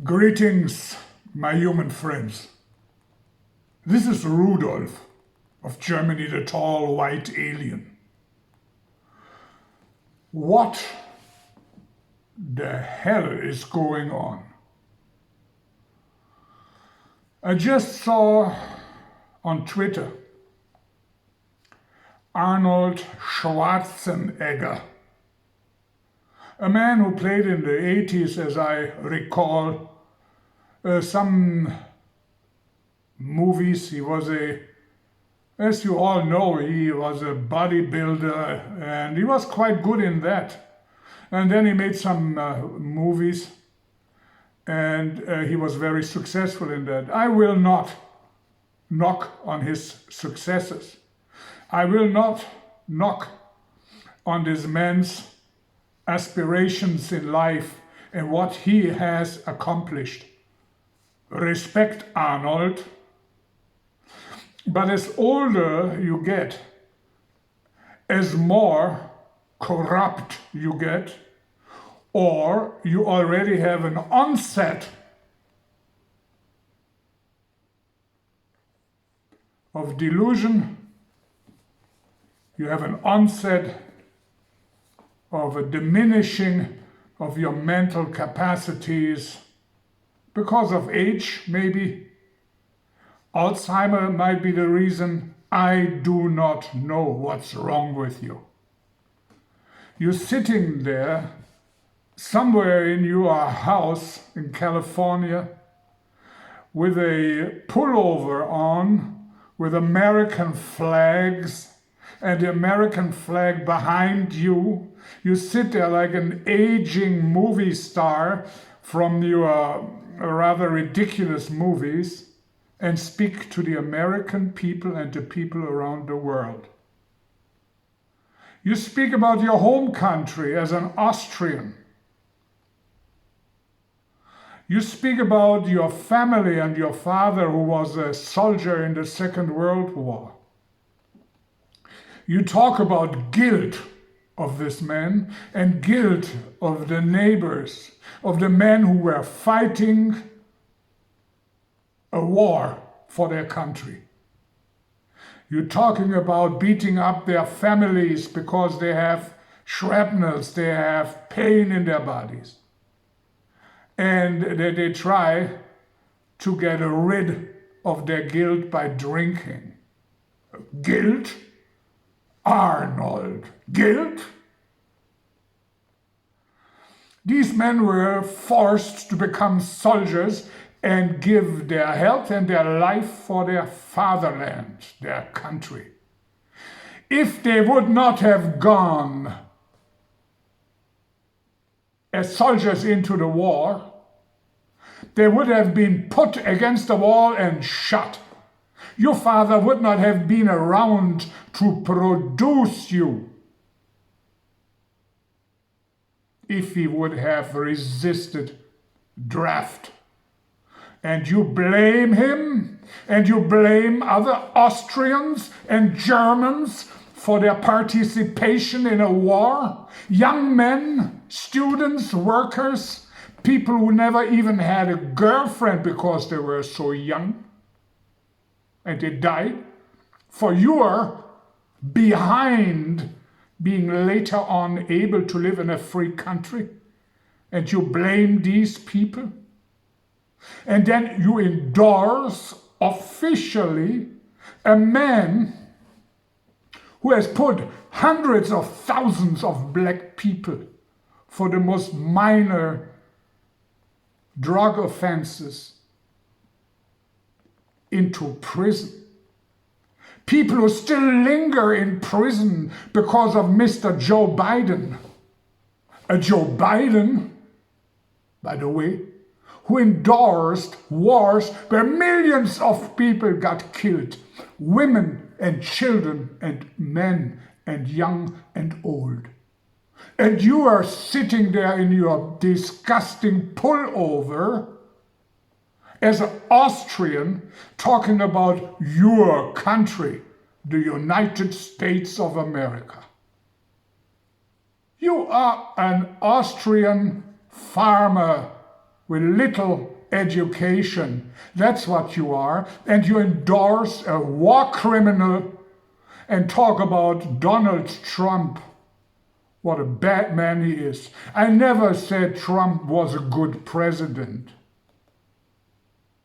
Greetings, my human friends. This is Rudolf of Germany, the tall white alien. What the hell is going on? I just saw on Twitter Arnold Schwarzenegger, a man who played in the 80s, as I recall, some movies. He was as you all know, he was a bodybuilder and he was quite good in that. And then he made some movies and he was very successful in that. I will not knock on his successes. I will not knock on this man's aspirations in life and what he has accomplished. Respect Arnold. But as older you get, as more corrupt you get, or you already have an onset of delusion, you have an onset of a diminishing of your mental capacities because of age, maybe. Alzheimer might be the reason. I do not know what's wrong with you. You're sitting there somewhere in your house in California with a pullover on with American flags and the American flag behind you. You sit there like an aging movie star from your rather ridiculous movies and speak to the American people and the people around the world. You speak about your home country as an Austrian. You speak about your family and your father who was a soldier in the Second World War. You talk about guilt of this man and guilt of the neighbors, of the men who were fighting a war for their country. You're talking about beating up their families because they have shrapnels, they have pain in their bodies. And that they try to get rid of their guilt by drinking. Guilt? Arnold. Guilt? These men were forced to become soldiers and give their health and their life for their fatherland, their country. If they would not have gone as soldiers into the war, they would have been put against the wall and shot. Your father would not have been around to produce you if he would have resisted draft. And you blame him, and you blame other Austrians and Germans for their participation in a war. Young men, students, workers, people who never even had a girlfriend because they were so young, and they died. For you are behind being later on able to live in a free country, and you blame these people. And then you endorse officially a man who has put hundreds of thousands of black people for the most minor drug offenses into prison. People who still linger in prison because of Mr. Joe Biden. A Joe Biden, by the way, who endorsed wars where millions of people got killed, women and children and men and young and old. And you are sitting there in your disgusting pullover as an Austrian talking about your country, the United States of America. You are an Austrian farmer with little education. That's what you are. And you endorse a war criminal and talk about Donald Trump. What a bad man he is. I never said Trump was a good president.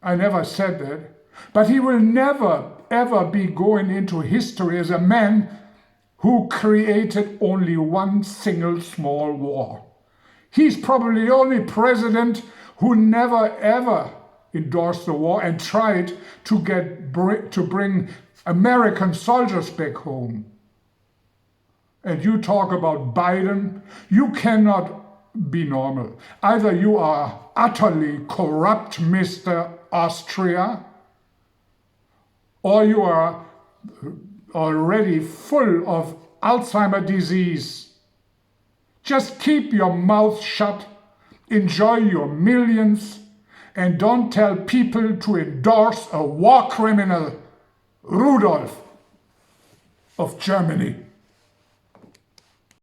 I never said that. But he will never, ever be going into history as a man who created only one single small war. He's probably the only president who never, ever endorsed the war and tried to bring American soldiers back home. And you talk about Biden, you cannot be normal. Either you are utterly corrupt, Mr. Austria, or you are already full of Alzheimer's disease. Just keep your mouth shut, enjoy your millions, and don't tell people to endorse a war criminal, Rudolf of Germany.